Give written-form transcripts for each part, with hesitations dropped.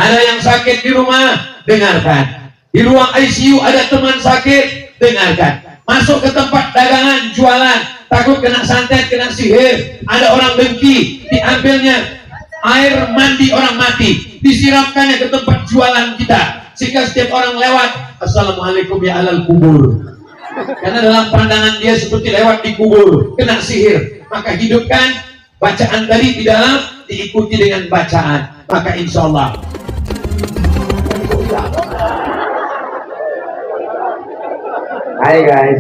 Ada yang sakit di rumah, dengarkan. Di ruang ICU ada teman sakit, dengarkan. Masuk ke tempat dagangan, jualan, takut kena santet, kena sihir. Ada orang dengki, diambilnya air mandi orang mati, disiramkannya ke tempat jualan kita, sehingga setiap orang lewat, assalamualaikum ya alal kubur. Karena dalam pandangan dia seperti lewat di kubur, kena sihir. Maka hidupkan bacaan tadi di dalam, diikuti dengan bacaan, maka insya Allah. Hai guys,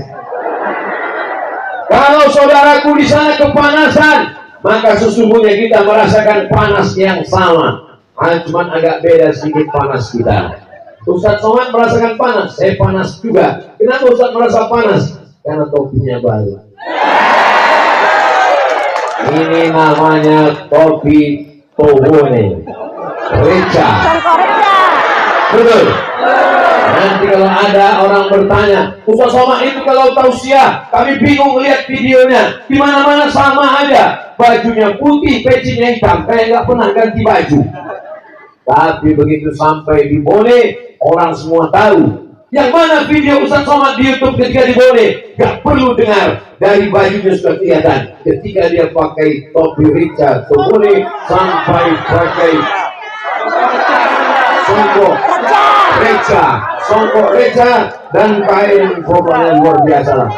kalau saudaraku di sana kepanasan, maka sesungguhnya kita merasakan panas yang sama, cuma agak beda sedikit panas kita. Ustaz Somad merasakan panas, saya panas juga. Kenapa Ustaz merasa panas? Karena topinya baru. Ini namanya topi Pohone Reca. Betul. Nanti kalau ada orang bertanya, Ustaz Somad itu kalau tausiah, kami bingung lihat videonya, di mana-mana sama aja, bajunya putih, pecinya hitam, kayak nggak pernah ganti baju. Tapi begitu sampai di Bone, orang semua tahu yang mana video Ustaz Somad di YouTube ketika di Bone. Gak perlu dengar, dari bajunya sudah kelihatan. Ketika dia pakai topi Reca Bone sampai pakai songkok Reca dan kain, pokoknya luar biasa lah.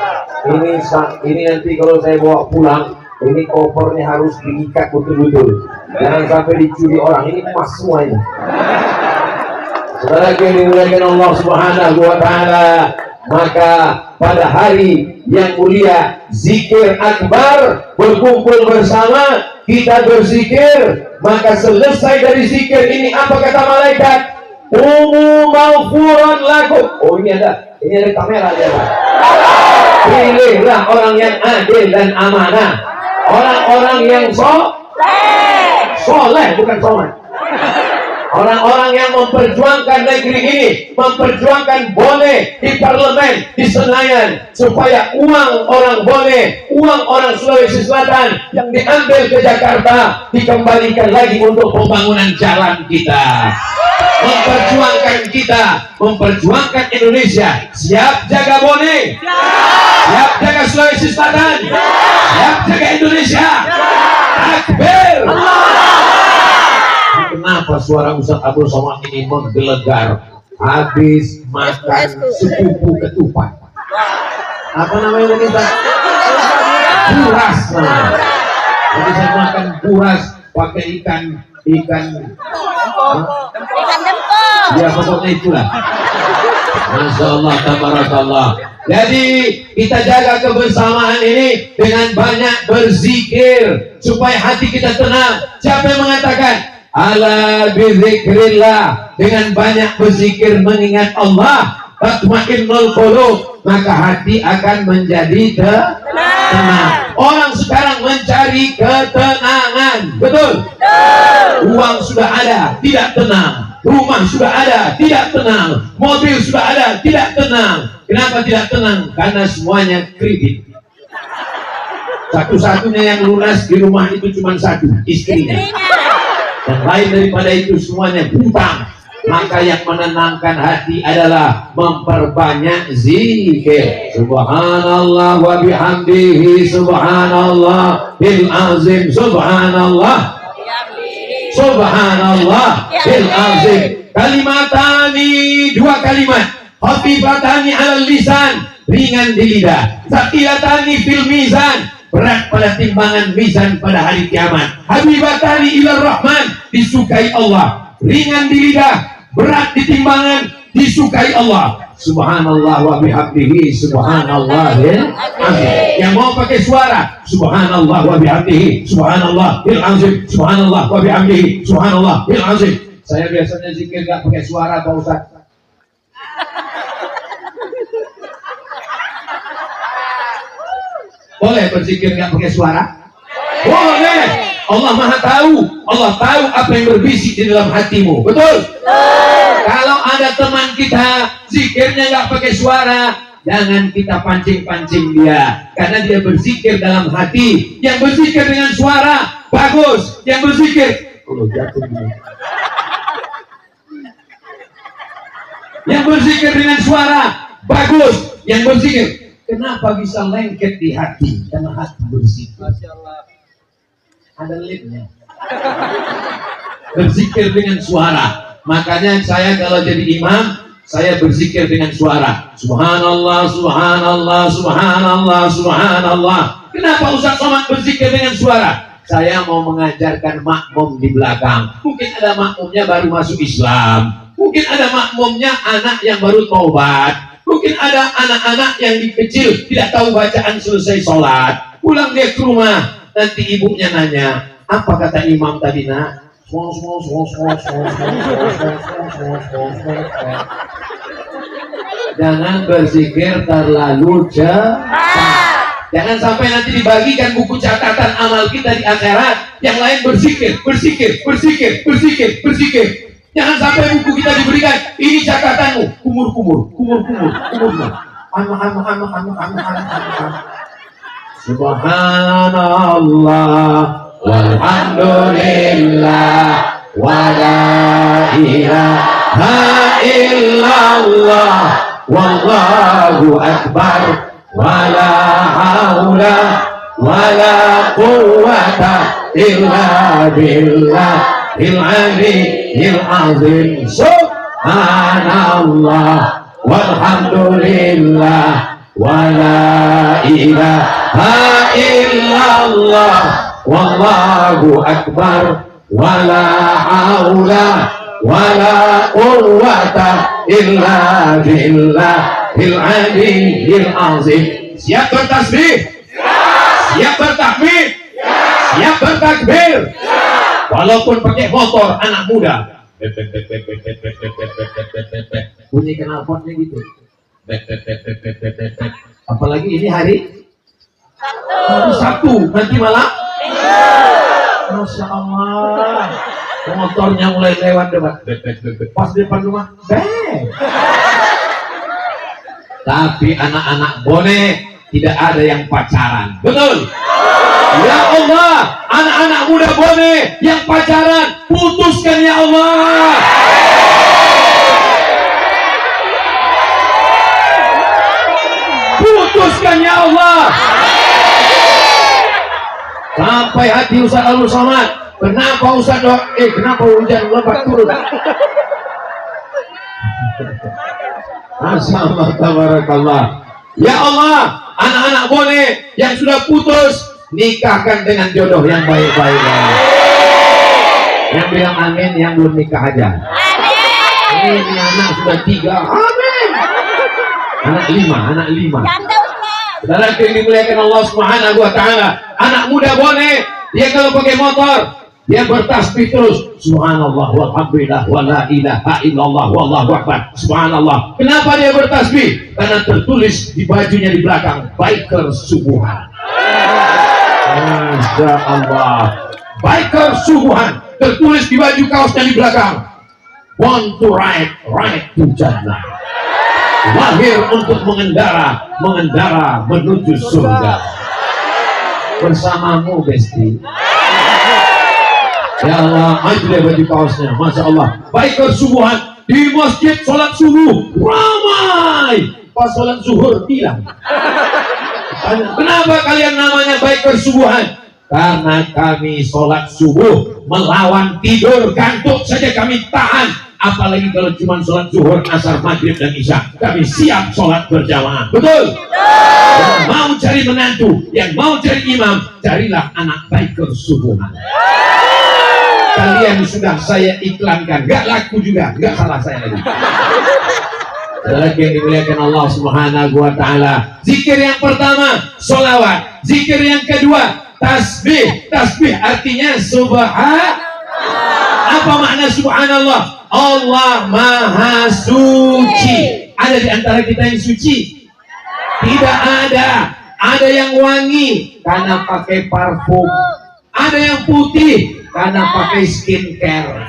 Ini nanti kalau saya bawa pulang, ini kopernya harus diikat betul-betul, jangan sampai dicuri orang. Ini emas semua ini. Saudara yang dimuliakan Allah Subhanahu wa Ta'ala, maka pada hari yang mulia zikir akbar, berkumpul bersama kita berzikir, maka selesai dari zikir ini apa kata malaikat? Maghfuran lakum. Oh ini ada kamera ya. Pilihlah orang yang adil dan amanah, orang-orang yang soleh, bukan somad. Orang-orang yang memperjuangkan negeri ini, memperjuangkan Bone di parlemen, di Senayan, supaya uang orang Bone, uang orang Sulawesi Selatan yang diambil ke Jakarta dikembalikan lagi untuk pembangunan jalan kita. Memperjuangkan Indonesia. Siap jaga Bone, siap jaga Sulawesi Selatan, siap jaga Indonesia. Takbir. Kenapa suara Ustaz Abdul Somad ini menggelegar? Habis makan sepupu ketupat. Apa namanya tadi? Buras. Jadi saya makan buras pakai ikan dempul. Ya pokoknya itulah. Masya Allah, tabarakallah. Jadi kita jaga kebersamaan ini dengan banyak berzikir supaya hati kita tenang. Siapa yang mengatakan? Ala bizikrillah, dengan banyak berzikir mengingat Allah, tatmainnul qulub, maka hati akan menjadi tenang. Orang sekarang mencari ketenangan, betul? Uang sudah ada, tidak tenang. Rumah sudah ada, tidak tenang. Mobil sudah ada, tidak tenang. Kenapa tidak tenang? Karena semuanya kredit. Satu-satunya yang lunas di rumah itu cuma satu, istrinya. Dan lain daripada itu semuanya hutang. Maka yang menenangkan hati adalah memperbanyak zikir. Subhanallah wa bihamdihi, subhanallah bil azim, subhanallah bil azim. Kalimatani, dua kalimat, khafifatani alal lisan, ringan di lidah, tsaqilatani fil mizan, berat pada timbangan mizan pada hari kiamat. Habibatani ilar rahman, disukai Allah, ringan di lidah, berat di timbangan, disukai Allah. Subhanallah wa bihamdihi, subhanallah bil azim. Yang mau pakai suara, subhanallah wa bihamdihi, subhanallah bil azim, subhanallah wa bihamdihi, subhanallah bil azim. Saya biasanya zikir gak pakai suara, Pak Ustaz. Boleh berzikir nggak pakai suara? Boleh. Allah Maha tahu. Allah tahu apa yang berbisik di dalam hatimu. Betul? Kalau ada teman kita zikirnya nggak pakai suara, jangan kita pancing-pancing dia, karena dia berzikir dalam hati. Yang berzikir dengan suara bagus. Yang berzikir berzikir dengan suara bagus, yang berzikir. Kenapa bisa lengket di hati? Karena hati berzikir. Ada linknya. Berzikir dengan suara. Makanya saya kalau jadi imam, saya berzikir dengan suara. Subhanallah, subhanallah, subhanallah, subhanallah. Kenapa Ustaz Somad berzikir dengan suara? Saya mau mengajarkan makmum di belakang. Mungkin ada makmumnya baru masuk Islam. Mungkin ada makmumnya anak yang baru taubat. Mungkin ada anak-anak yang di kecil tidak tahu bacaan selesai sholat. Pulang dia ke rumah, nanti ibunya nanya, apa kata imam tadi nak? Jangan berzikir terlalu cepat. Jangan sampai nanti dibagikan buku catatan amal kita di akhirat. Yang lain berzikir, berzikir, berzikir, berzikir, berzikir. Jangan sampai buku kita diberikan, ini catatanmu, kumur-kumur, kumur-kumur, kumur-kumur. Subhanallah, walhamdulillah, wa la ilaha illallah, wallahu akbar, wa la haula wa la quwwata illa billah il-aliyyil azim. Subhanallah walhamdulillah wa la ilaha illallah, wallahu akbar, wa la haula wa la quwwata illa billahil aliyyil azim. Siap bertasbih? Siap bertakbir? Siap bertakbir? Walaupun pakai motor anak muda, bunyi knalpotnya gitu. Apalagi ini hari Sabtu, nanti malam. Masya Allah, motornya mulai lewat depan, pas depan rumah, tapi anak-anak bonek tidak ada yang pacaran, betul? Ya Allah, anak-anak muda bonek yang pacaran, putuskan ya Allah. Putuskan ya Allah. Sampai hati Ustaz Abdul Somad. Kenapa Ustaz kenapa hujan lebat turun? Masya Allah, tabarakallah. Ya Allah, anak-anak bonek yang sudah putus, nikahkan dengan jodoh yang baik-baik. Yang bilang amin, yang belum nikah aja. Amin. Ini anak sudah 3, amin. Anak 5. Saudara yang dimuliakan Allah Subhanahu wa Ta'ala, anak muda bonek, dia kalau pakai motor, dia bertasbih terus, subhanallah walhamdulillah wa la ilaha illallah wallahu akbar, subhanallah. Kenapa dia bertasbih? Karena tertulis di bajunya di belakang, biker subuhan. Masya Allah, biker subuhan, tertulis di baju kaosnya di belakang, want to ride to Jannah. Lahir untuk mengendara menuju surga. Bersamamu Besti. Ya Allah, maju deh baju kaosnya, Masya Allah. Biker subuhan di masjid, sholat subuh ramai, pas sholat zuhur hilang. Kenapa kalian namanya biker subuhan? Karena kami sholat subuh melawan tidur, gantuk saja kami tahan. Apalagi kalau cuma sholat zuhur, asar, maghrib, dan isya, kami siap sholat berjamaah. Betul? Yang mau cari menantu, yang mau cari imam, carilah anak biker subuhan. Kalian sudah saya iklankan, gak laku juga, gak salah saya lagi. Lagi yang dimuliakan Allah Subhanahu wa Ta'ala. Zikir yang pertama, sholawat. Zikir yang kedua, tasbih. Tasbih artinya subhan. Apa makna subhanallah? Allah maha suci. Ada di antara kita yang suci? Tidak ada. Ada yang wangi karena pakai parfum. Ada yang putih karena pakai skincare.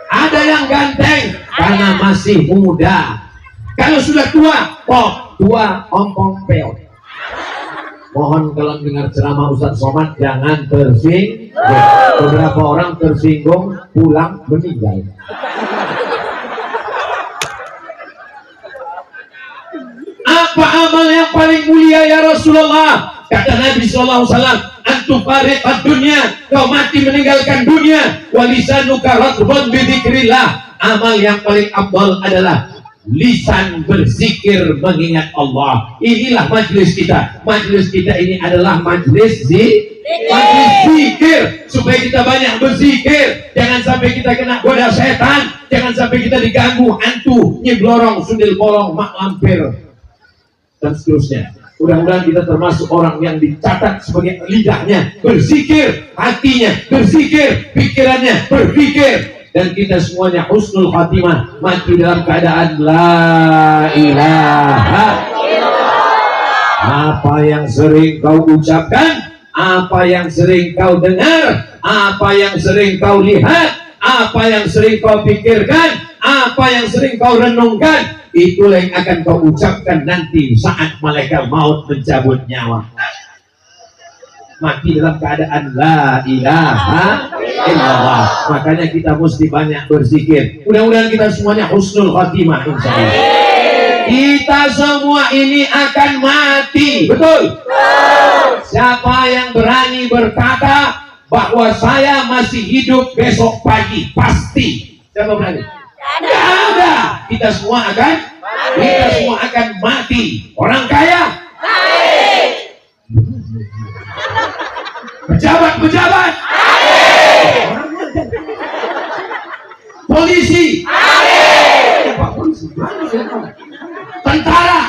Ada yang ganteng karena masih muda. Kalau sudah tua, tua ompong peot. Mohon kalau dengar ceramah Ustaz Somad jangan tersinggung. Beberapa orang tersinggung pulang meninggal. yang paling mulia ya Rasulullah? Kata Nabi SAW, antum fariqad dunya, kau mati meninggalkan dunia, walisanuka ratbun bidzikrillah. Amal yang paling afdal adalah lisan berzikir mengingat Allah. Inilah majelis kita. Majelis kita ini adalah majelis zikir, supaya kita banyak berzikir. Jangan sampai kita kena goda setan, jangan sampai kita diganggu hantu, nyeblorong, sundil bolong, mak lampir, dan seterusnya. Mudah-mudahan kita termasuk orang yang dicatat sebagai lidahnya berzikir, hatinya berzikir, pikirannya berpikir, dan kita semuanya husnul khatimah, mati dalam keadaan la ilaha illallah. Apa yang sering kau ucapkan, apa yang sering kau dengar, apa yang sering kau lihat, apa yang sering kau pikirkan, apa yang sering kau renungkan, itulah yang akan kau ucapkan nanti saat malaikat maut mencabut nyawa. Mati dalam keadaan la ilaha illallah. Makanya kita mesti banyak berzikir. Mudah-mudahan kita semuanya husnul khatimah, insyaallah. Kita semua ini akan mati, betul? Siapa yang berani berkata bahwa saya masih hidup besok pagi? Pasti. Siapa berani? Tidak ada. Kita semua akan mati. Orang kaya, pejabat, polisi, tentara,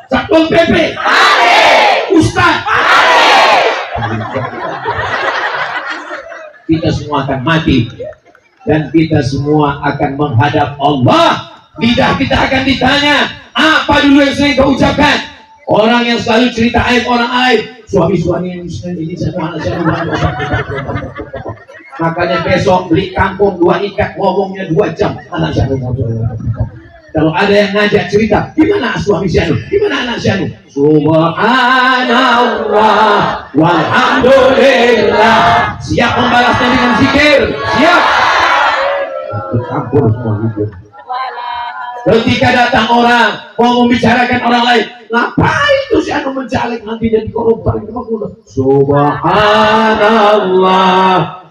satpol pp, ustaz, kita semua akan mati dan kita semua akan menghadap Allah. Lidah kita akan ditanya, apa dulu yang sering kau ucapkan? Orang yang selalu cerita aib orang aib, suami ini semua anak saya. Makanya besok beli kangkung 2 ikat, ngomongnya 2 jam. Anak saya. Kalau ada yang ngajak cerita, gimana suami si anu, gimana anak si anu, subhanallah walhamdulillah. Siap membalasnya dengan zikir, siap. Campur semua hidup. Ketika datang orang mau membicarakan orang lain, ngapain tuh si anu mencaleg nanti jadi koruptor? Subhanallah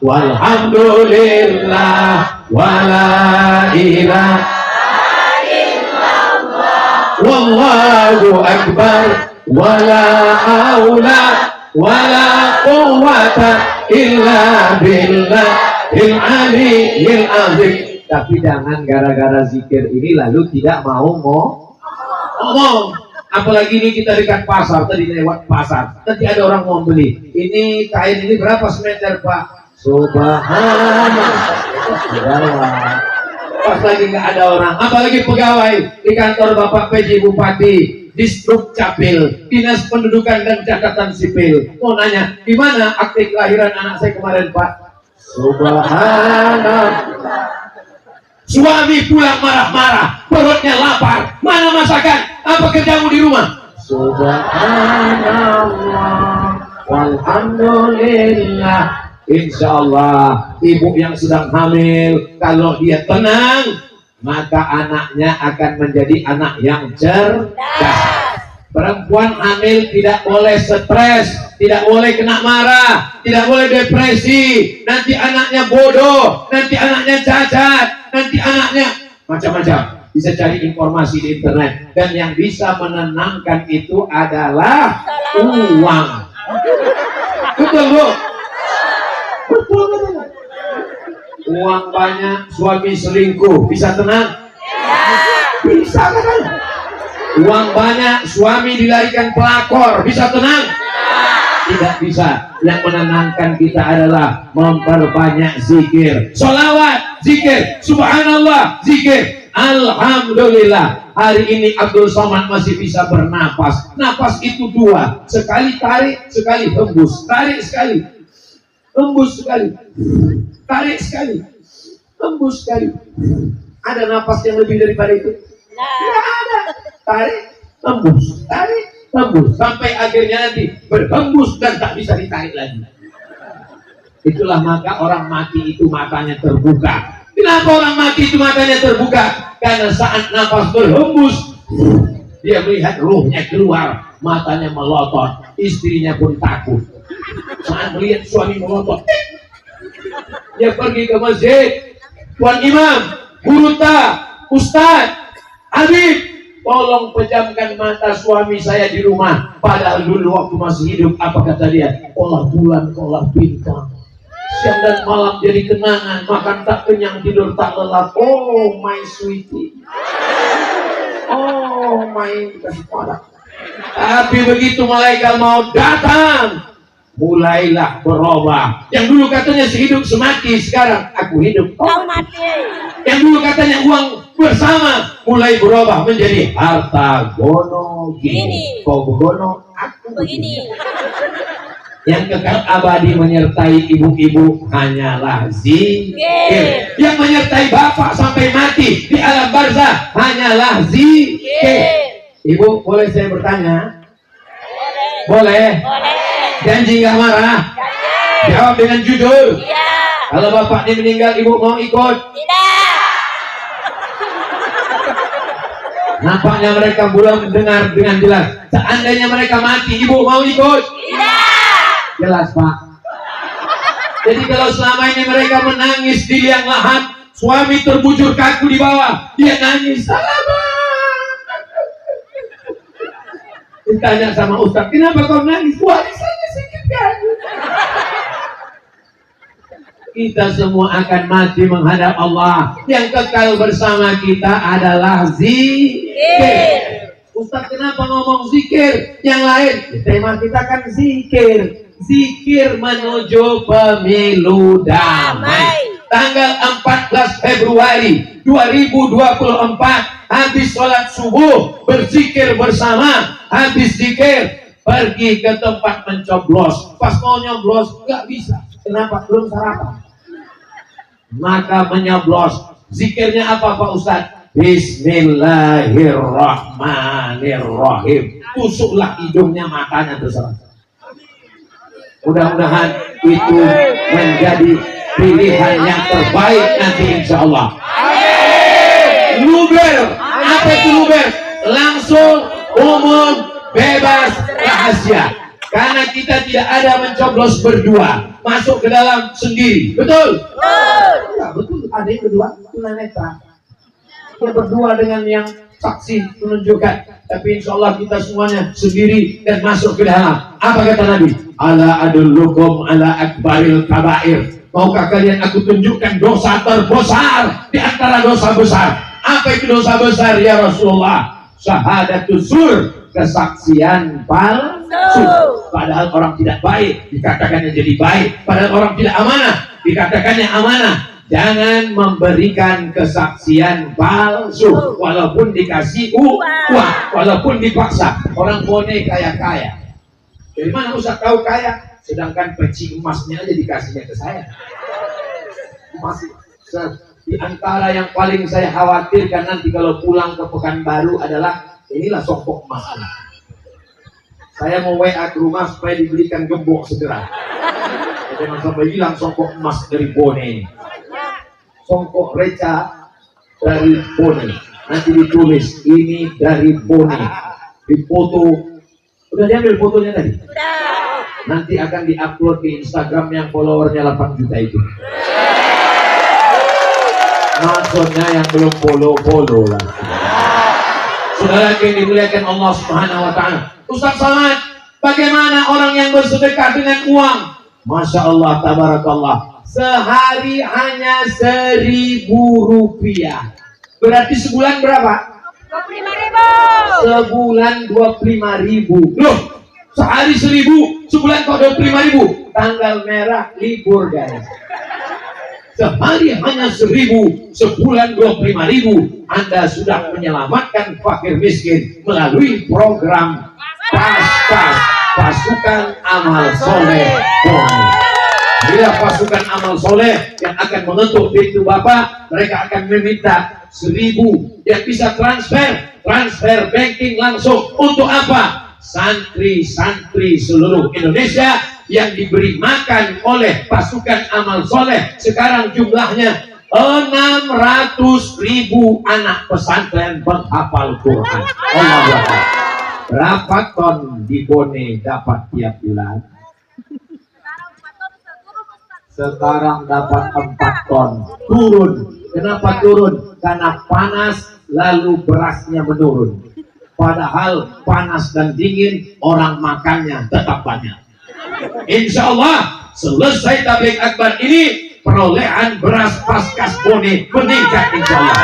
walhamdulillah wala ilaha illallah wallahu akbar wala haula wala quwwata illa billahil aliyyil azim. Tapi jangan gara-gara zikir ini lalu tidak mau ngomong. Apalagi ini kita dekat pasar, tadi lewat pasar, nanti ada orang mau beli. Ini kain ini berapa semeter Pak? Subhanallah. Pas lagi nggak ada orang, apalagi pegawai di kantor Bapak PJ Bupati, Disduk Capil, Dinas Pendudukan dan Catatan Sipil. Mau nanya, di mana akte kelahiran anak saya kemarin Pak? Subhanallah. Suami pulang marah-marah, perutnya lapar, mana masakan? Apa kerjamu di rumah? Subhanallah walhamdulillah. Insya Allah ibu yang sedang hamil, kalau dia tenang, maka anaknya akan menjadi anak yang cerdas. Perempuan hamil tidak boleh stres, tidak boleh kena marah, tidak boleh depresi. Nanti anaknya bodoh, nanti anaknya cacat, nanti anaknya macam-macam. Bisa cari informasi di internet. Dan yang bisa menenangkan itu adalah uang. Betul Bu? Betul. Uang banyak, suami selingkuh, bisa tenang? Bisa kan? Uang banyak, suami dilarikan pelakor, bisa tenang? Tidak bisa. Yang menenangkan kita adalah memperbanyak zikir, sholawat, zikir, subhanallah, zikir, alhamdulillah. Hari ini Abdul Somad masih bisa bernapas. Napas itu 2, sekali tarik, sekali hembus. Tarik sekali, hembus sekali, tarik sekali, hembus sekali. Ada napas yang lebih daripada itu? Tidak ada. Tarik, hembus, sampai akhirnya nanti berhembus dan tak bisa ditarik lagi. Itulah maka orang mati itu matanya terbuka. Kenapa orang mati itu matanya terbuka? Karena saat nafas berhembus, Dia melihat ruhnya keluar, matanya melotot, istrinya pun takut. Saat melihat suami melotot, dia pergi ke masjid. Tuan Imam, Guru Ustaz, Habib, tolong pejamkan mata suami saya di rumah. Padahal dulu waktu masih hidup, apa kata dia? Olah bulan, olah bintang. Siang dan malam jadi kenangan, makan tak kenyang, tidur tak lelap. Oh my sweetie, oh my kasih pada. Tapi begitu malaikat maut datang, mulailah berubah. Yang dulu katanya sehidup semati, sekarang aku hidup kau mati. Yang dulu katanya uang bersama, mulai berubah menjadi harta gono gini. Kau begono, aku begini. Yang kekal abadi menyertai ibu-ibu hanyalah zikir. Yang menyertai bapak sampai mati di alam barzah hanyalah zikir. Ibu, boleh saya bertanya? Boleh. Janji nggak marah? Jawab dengan jujur. Iya. Kalau bapak ini meninggal, ibu mau ikut? Tidak. Nampaknya mereka belum dengar dengan jelas. Seandainya mereka mati, ibu mau ikut? Tidak. Jelas, Pak. Jadi kalau selama ini mereka menangis di liang lahat, suami terbujur kaku di bawah, dia nangis, salam. Ditanya sama Ustaz, kenapa kau nangis? Warisannya sedikit kan? Kita semua akan mati menghadap Allah. Yang kekal bersama kita adalah zikir. Ustaz, kenapa ngomong zikir? Yang lain, tema kita kan zikir. Zikir menuju pemilu damai. Tanggal 14 Februari 2024, habis sholat subuh, berzikir bersama. Habis zikir, pergi ke tempat mencoblos. Pas mau nyoblos, nggak bisa. Kenapa? Belum sarapan. Maka menyoblos. Zikirnya apa Pak Ustadz? Bismillahirrahmanirrahim. Tusuklah hidungnya, matanya terserah. Mudah-mudahan itu menjadi pilihan yang terbaik nanti insya Allah. Luber, apa itu luber? Langsung, umum, bebas, rahasia. Karena kita tidak ada mencoblos berdua, masuk ke dalam sendiri. Betul? Betul. Ya, betul. Ada yang berdua, tunanetra. Dia berdua dengan yang saksi menunjukkan. Tapi insya Allah kita semuanya sendiri dan masuk ke dalam. Apa kata Nabi? Ala adullukum ala akbaril kabair. Maukah kalian aku tunjukkan dosa terbesar di antara dosa besar? Apa itu dosa besar ya Rasulullah? Syahadatus zur, kesaksian palsu. Padahal orang tidak baik dikatakannya jadi baik. Padahal orang tidak amanah dikatakannya amanah. Jangan memberikan kesaksian palsu, walaupun dikasih uang, walaupun dipaksa. Orang Bone kaya-kaya. Dari mana Ustaz tahu kaya? Sedangkan peci emasnya aja dikasihnya ke saya. Masih di antara yang paling saya khawatirkan nanti kalau pulang ke Pekanbaru adalah inilah songkok emasnya. Saya mau WA ke rumah supaya dibelikan gembok segera. Jangan sampai hilang songkok emas dari Bone ini. Songkok reca dari Bone. Nanti ditulis ini dari Bone. Difoto. Udah diambil fotonya tadi? Udah. Nanti akan diupload di Instagram yang followernya 8 juta itu. Maksudnya yang belum follow lah. Saudara yang dimuliakan Allah Subhanahu wa Ta'ala. Ustaz Samad, bagaimana orang yang bersedekah dengan uang? Masya Allah, tabarakallah. Sehari hanya 1.000 rupiah. Berarti sebulan berapa? 25.000. Sebulan 25.000. Loh, sehari 1.000, sebulan kok 25.000. Tanggal merah libur guys. Sehari hanya 1.000, sebulan 25.000. Anda sudah menyelamatkan fakir miskin melalui program PAS, Pasukan Amal Soleh Bone. Bila pasukan amal soleh yang akan mengetuk pintu Bapak, mereka akan meminta 1.000 yang bisa transfer banking langsung. Untuk apa? Santri-santri seluruh Indonesia yang diberi makan oleh pasukan amal soleh sekarang jumlahnya 600.000 anak pesantren penghafal Quran. Allahu Akbar. Berapa ton di Bone dapat tiap bulan? Sekarang dapat 4 ton. Turun. Kenapa turun? Karena panas lalu berasnya menurun. Padahal panas dan dingin orang makannya tetap banyak. Insya Allah selesai tabligh akbar ini perolehan beras Paskas Bone meningkat insya Allah.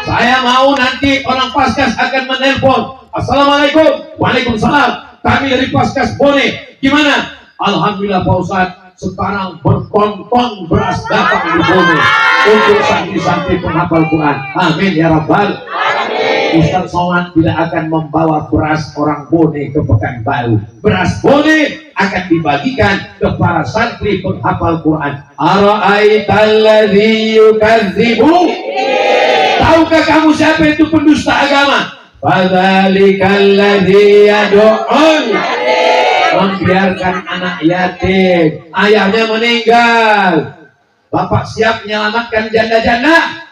Saya mau nanti orang Paskas akan menelpon. Assalamualaikum. Waalaikumsalam. Kami dari Paskas Bone. Gimana? Alhamdulillah Pak Ustadz, sekarang berton-ton beras datang di Bone untuk santri-santri penghafal Quran. Amin ya Rabbal. Ustadz Somad tidak akan membawa beras orang Bone ke Pekanbaru. Beras Bone akan dibagikan ke para santri penghafal Quran. Ara'aitalladzi yukadzibu. Tahukah kamu siapa itu pendusta agama? Fadzalikalladzi yad'un, membiarkan anak yatim, ayahnya meninggal. Bapak siap menyelamatkan janda-janda?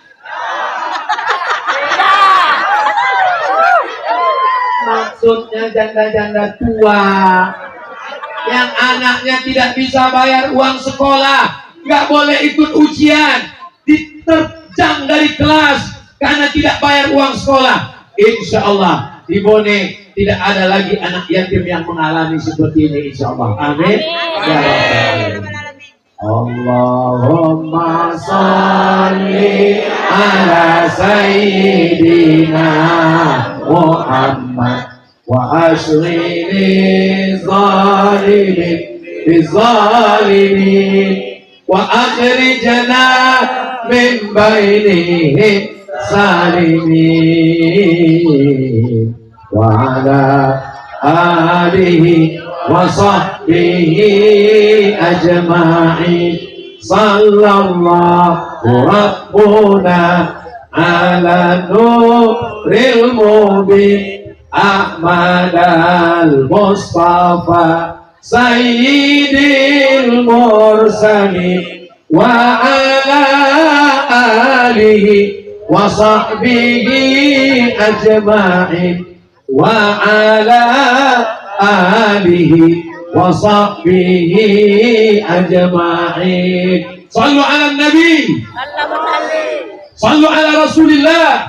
Maksudnya janda-janda tua yang anaknya tidak bisa bayar uang sekolah, nggak boleh ikut ujian, diterjang dari kelas karena tidak bayar uang sekolah. Insya Allah di Bone tidak ada lagi anak yatim yang mengalami seperti ini insya Allah. Amin. Ya Rabbal. Allahumma sholli ala sayyidina Muhammad wa ashlini zalimin bizalimin wa akhrijna min bainihim salimin wa ala alihi wa sahbihi ajma'in. Sallallahu rabbuna ala nuril mubin Ahmad al-Mustafa sayyidil mursalin wa ala alihi wa sahbihi ajma'in wa ala alihi wa sahbihi ajma'in. Sallu ala nabi, sallu ala rasulillah.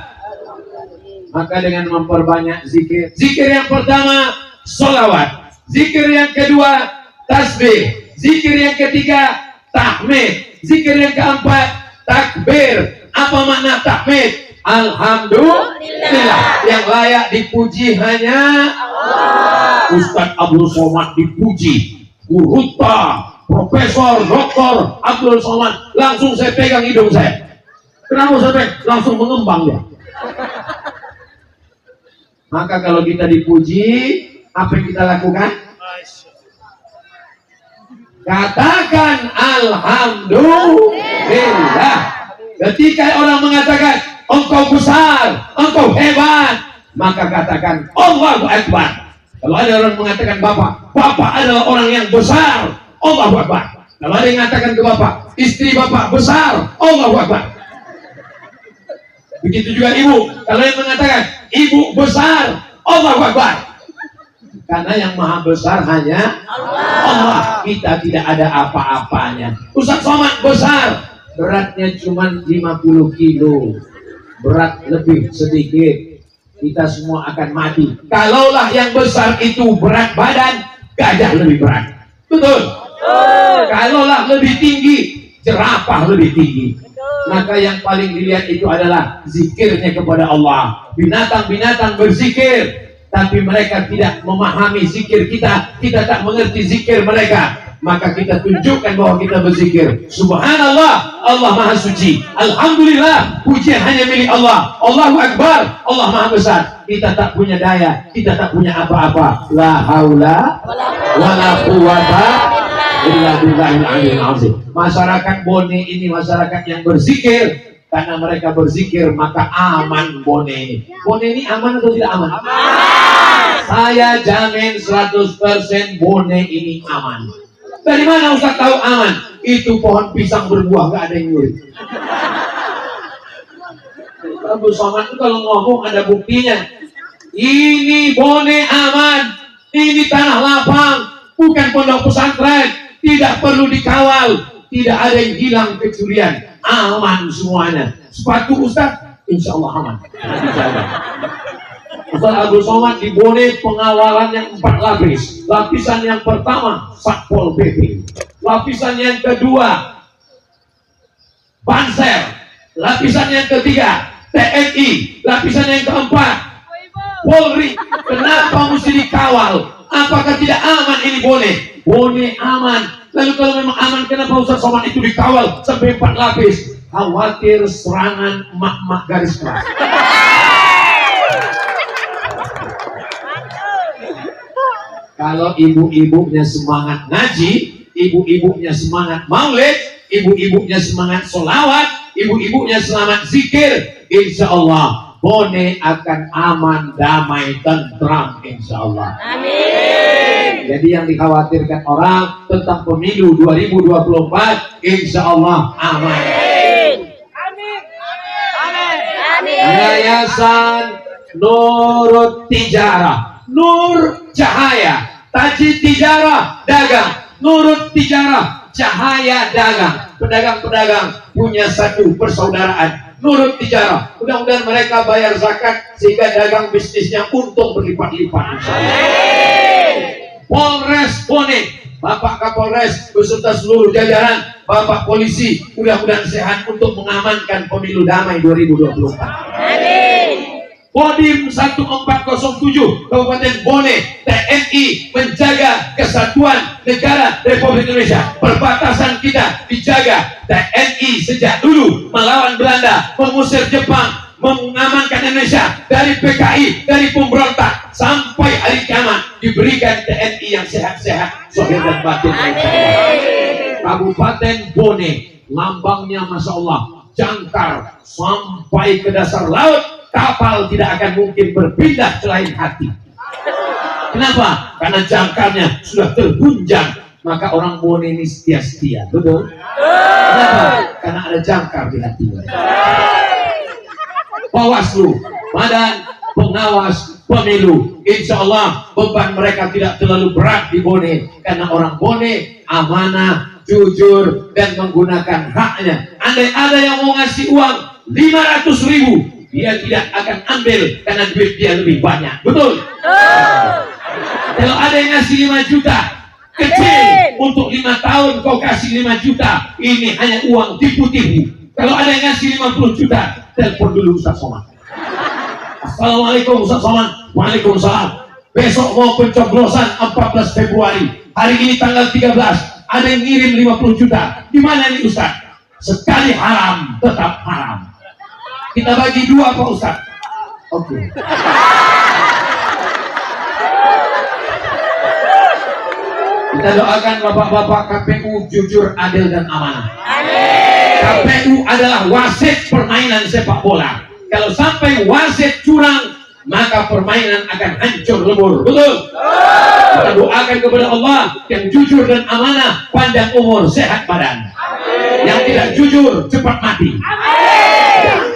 Maka dengan memperbanyak zikir, zikir yang pertama sholawat, zikir yang kedua tasbih, zikir yang ketiga tahmid, zikir yang keempat takbir. Apa makna tahmid? Alhamdulillah, yang layak dipuji hanya Allah. Ustadz Abdul Somad dipuji, Guruta, Profesor Dr. Abdul Somad, langsung saya pegang hidung saya. Kenapa saya langsung mengembang ya? Maka kalau kita dipuji, apa yang kita lakukan? Katakan Alhamdulillah. Ketika orang mengatakan engkau besar, engkau hebat, maka katakan Allahu Akbar. Kalau ada orang mengatakan bapak adalah orang yang besar, Allahu Akbar. Kalau ada yang mengatakan ke bapak, istri bapak besar, Allahu Akbar. Begitu juga ibu. Kalau yang mengatakan ibu besar, Allahu Akbar. Karena yang maha besar hanya Allah. Kita tidak ada apa-apanya. Ustadz Somad besar, beratnya cuma 50 kilo. Berat lebih sedikit, kita semua akan mati. Kalaulah yang besar itu berat badan, gajah lebih berat. Betul? Kalaulah lebih tinggi, jerapah lebih tinggi. Maka yang paling dilihat itu adalah zikirnya kepada Allah. Binatang-binatang berzikir, tapi mereka tidak memahami zikir kita. Kita tak mengerti zikir mereka. Maka kita tunjukkan bahwa kita berzikir. Subhanallah, Allah Maha Suci. Alhamdulillah, pujian hanya milik Allah. Allahu Akbar, Allah Maha Besar. Kita tak punya daya, kita tak punya apa-apa. La haula wala quwata illa billahil aliyyil azim. Masyarakat Bone ini masyarakat yang berzikir. Karena mereka berzikir, maka aman Bone ini. Bone ini aman atau tidak aman? Aman. Saya jamin 100% Bone ini aman. Dari mana Ustaz tahu aman? itu pohon pisang berbuah, nggak ada yang nyuri. Abdul Somad itu kalau ngomong ada buktinya. Ini Bone aman, ini tanah lapang, bukan pondok pesantren, tidak perlu dikawal, tidak ada yang hilang kecurian, aman semuanya. Sepatu Ustaz, insya Allah aman. Ustaz Abdul Somad di Bone pengawalan yang 4 lapis. Lapisan yang pertama Satpol PP, lapisan yang kedua Banser, lapisan yang ketiga TNI, lapisan yang keempat Polri. Kenapa mesti dikawal? Apakah tidak aman ini Bone? Bone aman. Lalu kalau memang aman, kenapa Ustaz Somad itu dikawal sampai 4 lapis? Khawatir serangan emak-emak garis keras. Kalau ibu-ibunya semangat ngaji, ibu-ibunya semangat maulid, ibu-ibunya semangat sholawat, ibu-ibunya selamat zikir, insya Allah Bone akan aman, damai, tentram, insya Allah. Amin. Jadi yang dikhawatirkan orang tentang pemilu 2024, insya Allah aman. Amin. Amin. Yayasan Nurut Tijarah, Nur Cahaya, Tajid Tijarah dagang, Nurut Tijarah cahaya dagang. Pedagang-pedagang punya satu persaudaraan, Nurut Tijarah. Mudah-mudahan mereka bayar zakat sehingga dagang bisnisnya untung berlipat-lipat. Polres Bone, Bapak Kapolres beserta seluruh jajaran, Bapak Polisi, mudah-mudahan sehat untuk mengamankan pemilu damai 2024. Amin. Kodim 1407 Kabupaten Bone, TNI menjaga kesatuan negara Republik Indonesia. Perbatasan kita dijaga. TNI sejak dulu melawan Belanda, mengusir Jepang, mengamankan Indonesia dari PKI, dari pemberontak, sampai hari kiamat diberikan TNI yang sehat-sehat, zahir dan batin. Kabupaten Bone, lambangnya Masya Allah, jangkar sampai ke dasar laut. Kapal tidak akan mungkin berpindah selain hati. Kenapa? Karena jangkarnya sudah tergunjang. Maka orang Bone ini setia-setia. Betul? Kenapa? Karena ada jangkar di hati. Bawaslu, Badan Pengawas Pemilu, insya Allah beban mereka tidak terlalu berat di Bone. Karena orang Bone amanah, jujur, dan menggunakan haknya. Andai ada yang mau ngasih uang 500.000, dia tidak akan ambil karena duit dia lebih banyak. Betul? Kalau ada yang ngasih 5 juta, kecil, untuk 5 tahun kau kasih 5 juta, ini hanya uang tipu-tipu. Kalau ada yang ngasih 50 juta, telepon dulu Ustaz Somad. Assalamualaikum Ustaz Somad. Waalaikumsalam. Besok mau pencoblosan 14 Februari. Hari ini tanggal 13. Ada yang ngirim 50 juta. Gimana nih Ustaz? Sekali haram, tetap haram. Kita bagi 2 Pak Ustaz. Oke. Kita doakan bapak-bapak KPU jujur, adil, dan amanah. Amin. KPU adalah wasit permainan sepak bola. Kalau sampai wasit curang, maka permainan akan hancur lebur. Betul? Kita doakan kepada Allah yang jujur dan amanah, panjang umur, sehat badan. Amin. Yang tidak jujur cepat mati. Amin.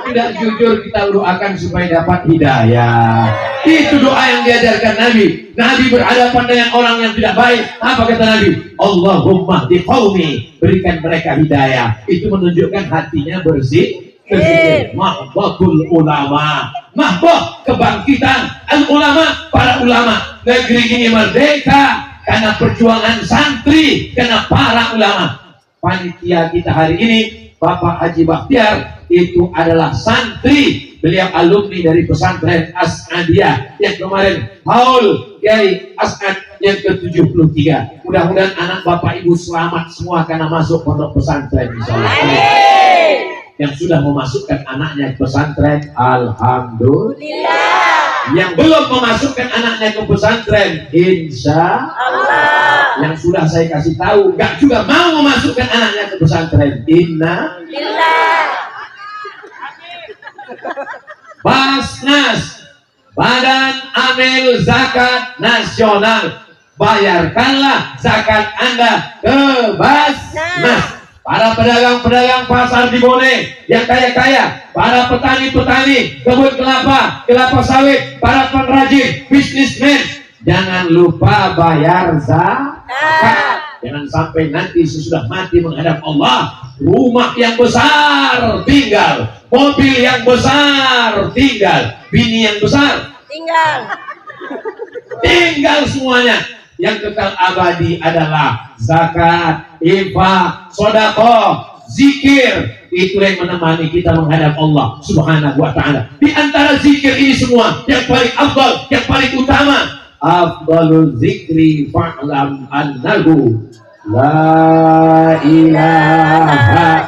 Tidak jujur kita doakan supaya dapat hidayah. Itu doa yang diajarkan Nabi. Nabi berhadapan dengan orang yang tidak baik. Apa kata Nabi? Allahumma di qaumi, berikan mereka hidayah. Itu menunjukkan hatinya bersih. Mahbatul ulama, mahbah kebangkitan al ulama, para ulama. Negeri ini merdeka karena perjuangan santri, karena para ulama. Panitia kita hari ini Bapak Haji Bakhtiar itu adalah santri. Beliau alumni dari pesantren As'adiyah yang kemarin haul Kiai As'ad yang ke-73. Mudah-mudahan anak Bapak Ibu selamat semua karena masuk pondok pesantren, insyaallah. Yang sudah memasukkan anaknya ke pesantren, alhamdulillah. Yang belum memasukkan anaknya ke pesantren, insya Allah. Yang sudah saya kasih tahu gak juga mau memasukkan anaknya ke pesantren, inna lillah. Basnas, Badan Amil Zakat Nasional, bayarkanlah zakat Anda ke Basnas. Para pedagang-pedagang pasar di Bone yang kaya-kaya, para petani-petani kebun kelapa, kelapa sawit, para pengrajin, bisnismen, jangan lupa bayar zakat. Jangan sampai nanti sesudah mati menghadap Allah, rumah yang besar tinggal, mobil yang besar tinggal, bini yang besar tinggal semuanya. Yang kekal abadi adalah zakat, infak, sedekah, zikir. Itu yang menemani kita menghadap Allah Subhanahu wa ta'ala. Di antara zikir ini semua, yang paling afdal, yang paling utama, afdalul zikri fa'lam annahu la ilaha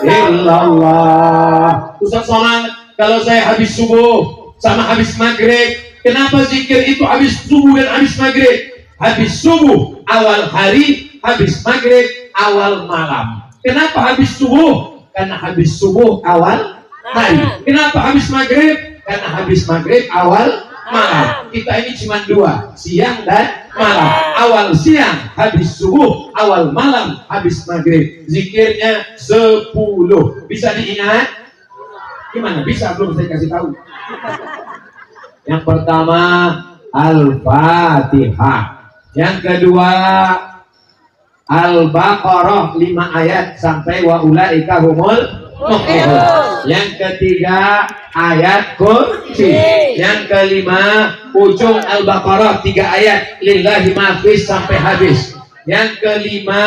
illallah. Ustaz Somad, kalau saya habis subuh sama habis maghrib, kenapa zikir itu habis subuh dan habis maghrib? Habis subuh awal hari, habis maghrib awal malam. Kenapa habis subuh? Karena habis subuh awal hari. Kenapa habis maghrib? Karena habis maghrib awal malam. Kita ini cuma dua, siang dan malam. Awal siang habis subuh, awal malam habis maghrib. Zikirnya 10. Bisa diingat? Gimana? Bisa belum saya kasih tahu? Yang pertama Al-Fatihah. Yang kedua Al-Baqarah 5 ayat sampai wa ulaika humul muflihun. Yang ketiga ayat kursi. Yang kelima ujung Al-Baqarah 3 ayat lillahi ma fis sampai habis. Yang kelima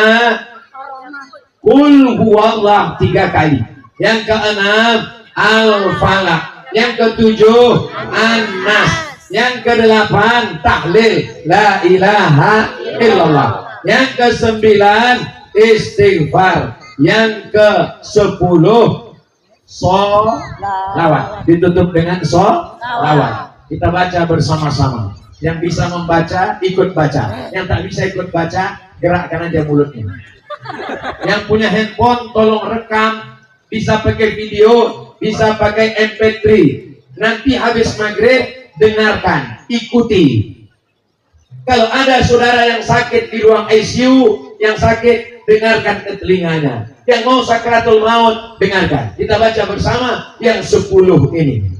qul huwallah 3 kali. Yang keenam Al-Falaq. Yang ketujuh An-Nas. Yang kedelapan tahlil la ilaha illallah. Yang kesembilan istighfar. Yang ke-10 sholawat. Ditutup dengan sholawat. Kita baca bersama-sama. Yang bisa membaca ikut baca. Yang tak bisa ikut baca gerakkan aja mulutnya. Yang punya handphone tolong rekam. Bisa pakai video, bisa pakai MP3. Nanti habis maghrib dengarkan, ikuti. Kalau ada saudara yang sakit di ruang ICU, yang sakit, dengarkan ke telinganya. Yang mau sakratul maut, dengarkan. Kita baca bersama yang 10 ini.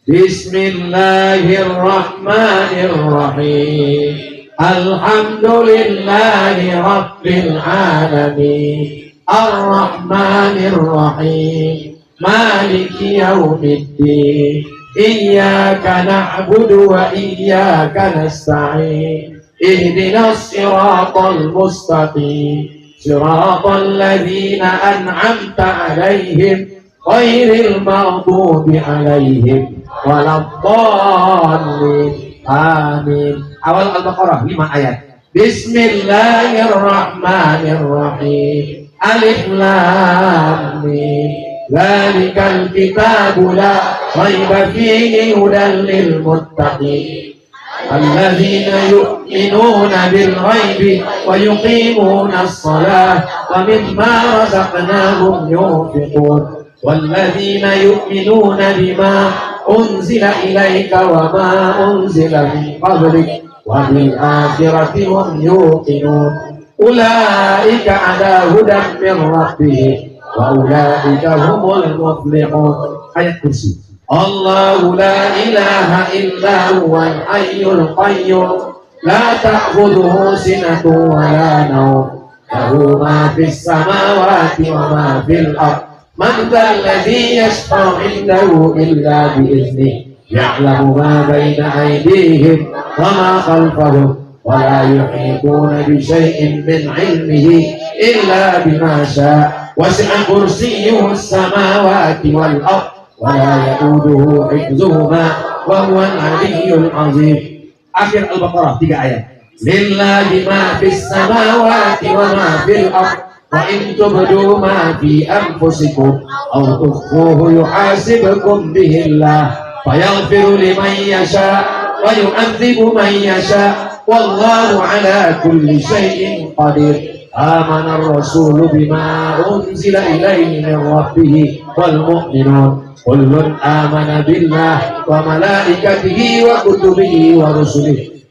Bismillahirrahmanirrahim. Alhamdulillahi rabbil alamin. Ar-Rahmanir-Rahim. Maliki yaumiddin. Iyyaka na'budu wa iyyaka nasta'in. Ihdinas siratal mustaqim. Siratal ladzina an'amta 'alaihim ghairil maghdubi 'alaihim waladdallin. Amin. Awal Al-Baqarah 5 ayat. Bismillahirrahmanirrahim. Alif Lam Mim. Dzalikal kitabu la raiba fihi hudan lil muttaqin alladzina yu'minuna bil ghaibi wa yuqimuna as-salata wa mimma razaqnahum yunfiqun walladzina yu'minuna bima unzila ilayka wa ma unzila min qablik wa bil akhirati hum yuqinun ulaika ala hudan min rabbihim wa ulaika humul muflihun. Ayat kursi. Allahu la ilaha illa huwal hayyul qayyum la ta'khudhuhu sinatun wa la nawm lahu ma fis samawati wa ma fil ardh man dhal ladzi yashfa'u 'indahu illa bi idhnihi ya'lamu ma baina aydihim wa ma khalfahum wa la yuhituna bi shay'in min 'ilmihi illa bima syaa wasi'a kursiyyuhu as-samawati wal ardh wa la ya'uduhu hifdhuhuma wa huwal 'aliyyul 'azim. Akhir Al-Baqarah 3 ayat. Lillahi ma fis samawati wa ma fil ardh wa in tubdu ma fi anfusikum aw tukhfuhu yuhasibkum bihi Allah fayaghfiru liman yasha wa yu'adzibu man yasha wallahu 'ala kulli syai'in qadir. Amana ar-rasulu bima unzila ilaihi min rabbih wal mu'minun kullun amana billah wa malaikatihi wa kutubihi wa rusulihi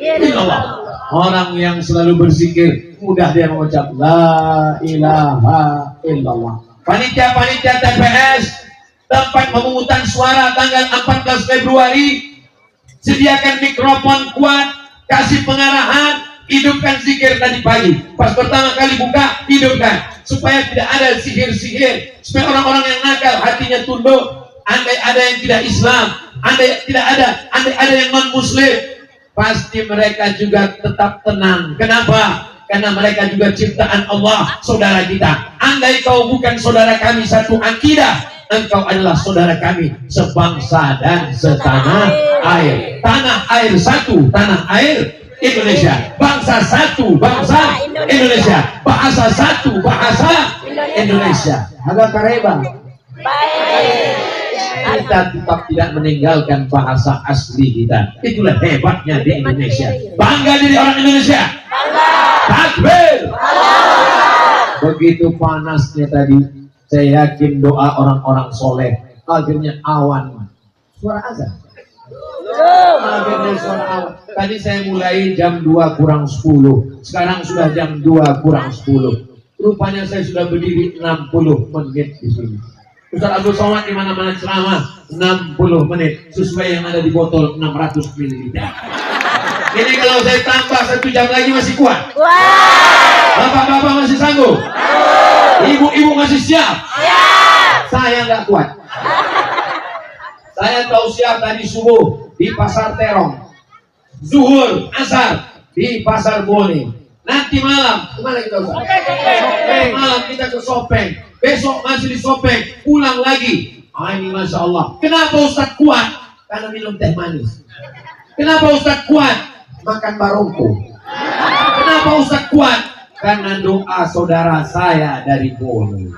illallah. Orang yang selalu berzikir mudah dia mengucap la ilaha illallah. Panitia-panitia TPS tempat pemungutan suara tanggal 14 Februari sediakan mikrofon kuat, kasih pengarahan, hidupkan zikir tadi pagi. Pas pertama kali buka, hidupkan supaya tidak ada sihir-sihir, supaya orang-orang yang nakal hatinya tunduk. Andai ada yang tidak Islam, andai ada yang non Muslim, pasti mereka juga tetap tenang. Kenapa? Karena mereka juga ciptaan Allah, saudara kita. Andai kau bukan saudara kami satu akidah, engkau adalah saudara kami sebangsa dan setanah air. Tanah air satu, tanah air Indonesia. Bangsa satu, bangsa Indonesia. Bahasa satu, bahasa Indonesia. Agak kareba. Kita tetap tidak meninggalkan bahasa asli kita. Itulah hebatnya di Indonesia. Bangga jadi orang Indonesia. Takbir. Begitu panasnya tadi, saya yakin doa orang-orang soleh akhirnya awan. Suara azan. Akhirnya suara awan. Tadi saya mulai jam 2 kurang 10. Sekarang sudah jam 2 kurang 10. Rupanya saya sudah berdiri 60 menit di sini. Ustaz Abdul Somad di mana-mana ceramah 60 menit sesuai yang ada di botol 600 ml. Ini kalau saya tambah 1 jam lagi masih kuat. Bapak-bapak masih sanggup? Ibu-ibu masih siap? Saya nggak kuat. Saya tausiah tadi subuh di Pasar Terong, zuhur, asar di Pasar Bone. Nanti malam kemana kita Ustaz? Malam kita ke Sopeng. Besok masih di Sopeng, pulang lagi. Ini Masya Allah. Kenapa Ustaz kuat? Karena minum teh manis. Kenapa Ustaz kuat? Makan barongko. Kenapa Ustaz kuat? Karena doa saudara saya dari Bone.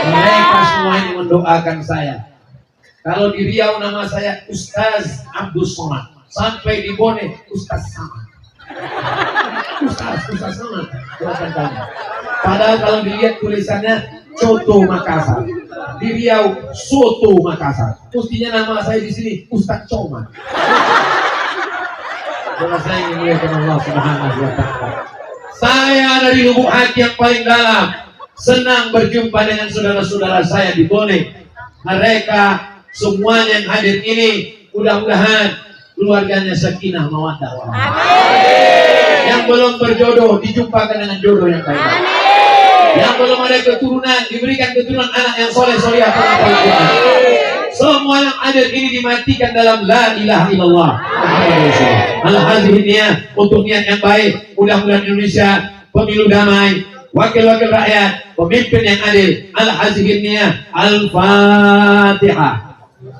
Mereka semua ini mendoakan saya. Kalau di Riau nama saya Ustaz Abdul Somad. Sampai di Bone Ustaz Samad. Ustaz Samad. Padahal kalau dilihat tulisannya Soto Makassar, di Riau Soto Makassar. Mestinya nama saya di sini Ustaz Somad. Karena saya ingin melihat Allah Subhanahu wa Ta'ala. Saya dari lubuk hati yang paling dalam senang berjumpa dengan saudara-saudara saya di Bone. Mereka semuanya yang hadir ini mudah-mudahan keluarganya sakinah mawaddah warahmah. Yang belum berjodoh dijumpakan dengan jodoh yang baik. Yang belum ada keturunan diberikan keturunan anak yang soleh-solehah. Semua yang hadir ini dimatikan dalam la ilaha illallah. Alhamdulillah untuk niat yang baik. Mudah-mudahan Indonesia pemilu damai, wakil-wakil rakyat, pemimpin yang adil. Alhamdulillah. Al-Fatihah.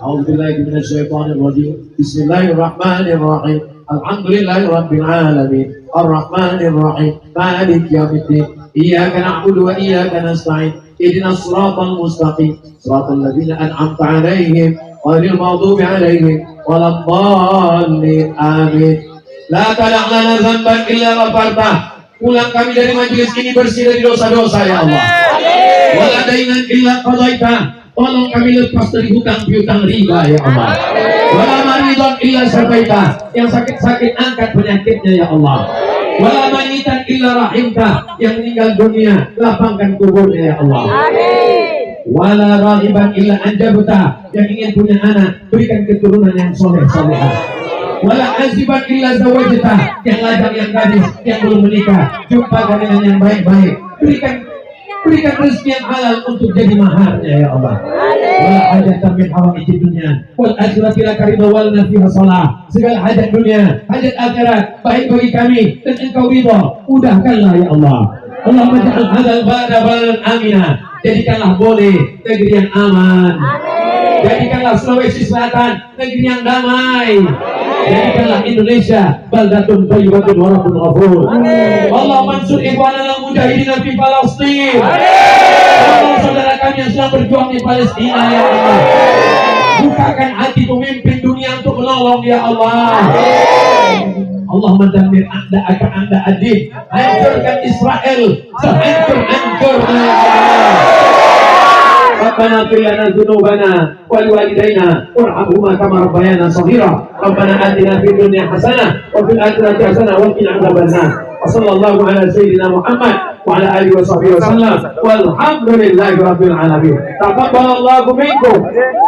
A'udzubillahi minasyaitonir rajim. Bismillahirrahmanirrahim. Alhamdulillahirabbil alamin. Arrahmanir rahim. Maliki yaumiddin. Iyyaka na'budu wa iyyaka nasta'in. Ihdinas siratal mustaqim. Siratal ladzina an'amta 'alaihim ghairil maghdubi 'alaihim waladdallin. Amin. La tada' lana dzamban illa ghafartah. Pulang kami dari majelis ini bersih dari dosa-dosa ya Allah. Wa la dainan illa qadaitah. Tolong kami lepas dari hutang-piutang riba ya Allah. Wala maridon illa syafaitah. Yang sakit-sakit angkat penyakitnya ya Allah. Wala mayitan illa rahimta. Yang meninggal dunia lapangkan kuburnya ya Allah. Wala rahiban illa anjabta. Yang ingin punya anak berikan keturunan yang soleh-solehah. Wala aziban illa zawajta. Yang lajang yang gadis yang belum menikah jumpakan dengan yang baik-baik. Berikan rezeki yang halal untuk jadi maharnya ya Allah. Wala hajatan min hawaijid dunya wal akhirati laka ridha wal nafiha shalah. Segala hajat dunia, hajat akhirat baik bagi kami dan engkau ridha, mudahkanlah ya Allah. Allahumma ja'al hadzal balada baladan amina. Jadikanlah Bone negeri yang aman. Jadikanlah Sulawesi Selatan negeri yang damai. Jadikanlah Indonesia baldatun thayyibatun wa rabbun ghafur. Allah mansur ikhwanana mujahidin fi Palestin. Allah saudara kami yang sedang berjuang di Palestina ya Allah. Bukakan hati pemimpin dunia untuk menolong ya Allah. Allahumma dammir a'da ad-din. Hancurkan Israel sehancur-hancurnya ya Allah. Rabbana ighfir lana dzunubana wa liwalidayna warhamhuma kama rabbayana shaghira. Rabbana atina fid dunya hasanah wa fil akhirati hasanah wa qina adzabannar. Wassallallahu ala sayyidina Muhammad wa ala alihi washabihi wasallam. Walhamdulillahi rabbil alamin. Taqabbalallahu minkum.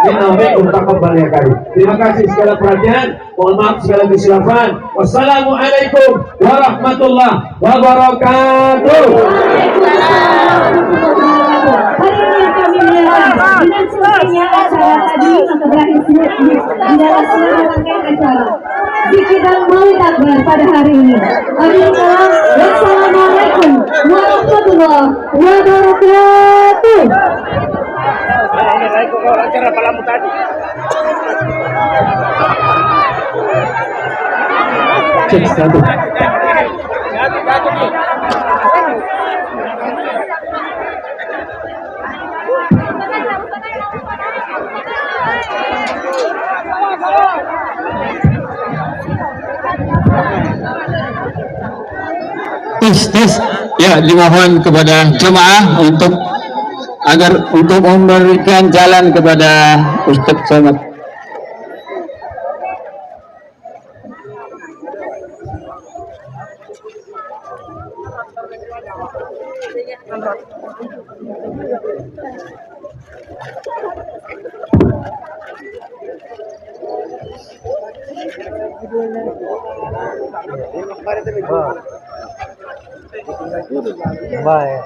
Inna minkum taqabbal ya karim. Terima kasih segala perhatian. Mohon maaf segala kesilapan. Wassalamualaikum warahmatullahi wabarakatuh. Dengan selesainya acara tadi maka berakhir adalah seluruh rangkaian acara zikir dan maulid akbar pada hari ini. Wassalamualaikum warahmatullahi wabarakatuh. Acara palamu tadi. Cek satu. Tes. Ya, dimohon kepada jemaah untuk memberikan jalan kepada Ustaz Somad. Baik.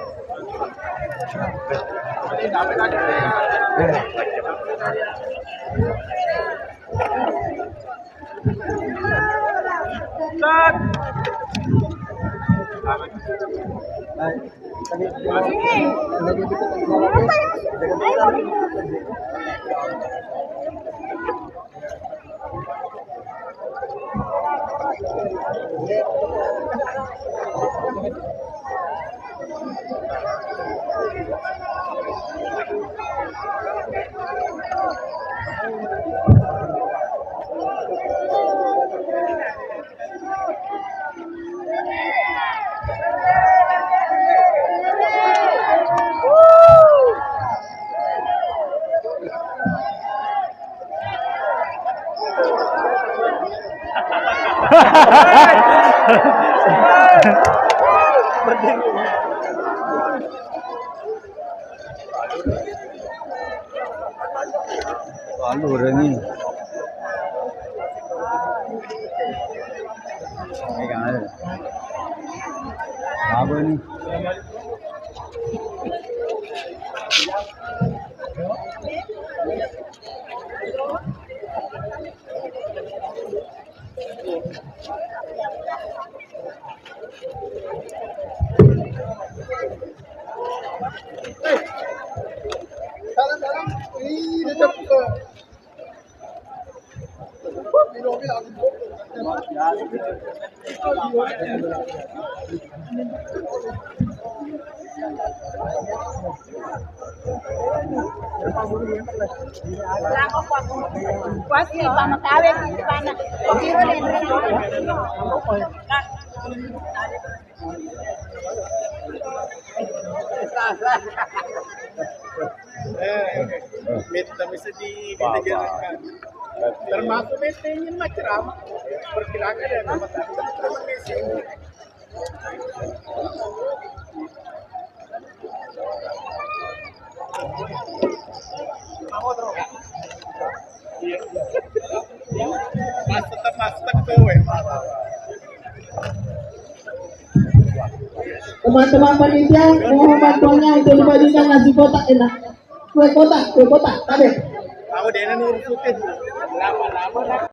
Lalu ini. Apa ini? Pasti pamakawe pana. Biro din. Kami sedih dijalankan. Termasuk mesinnya macam perkirakan ada teman-teman mesin. Teman-teman panitia mohon bantuannya untuk dibagikan nasi kotak enak. Kue kotak, tadi. Tahu dia nurut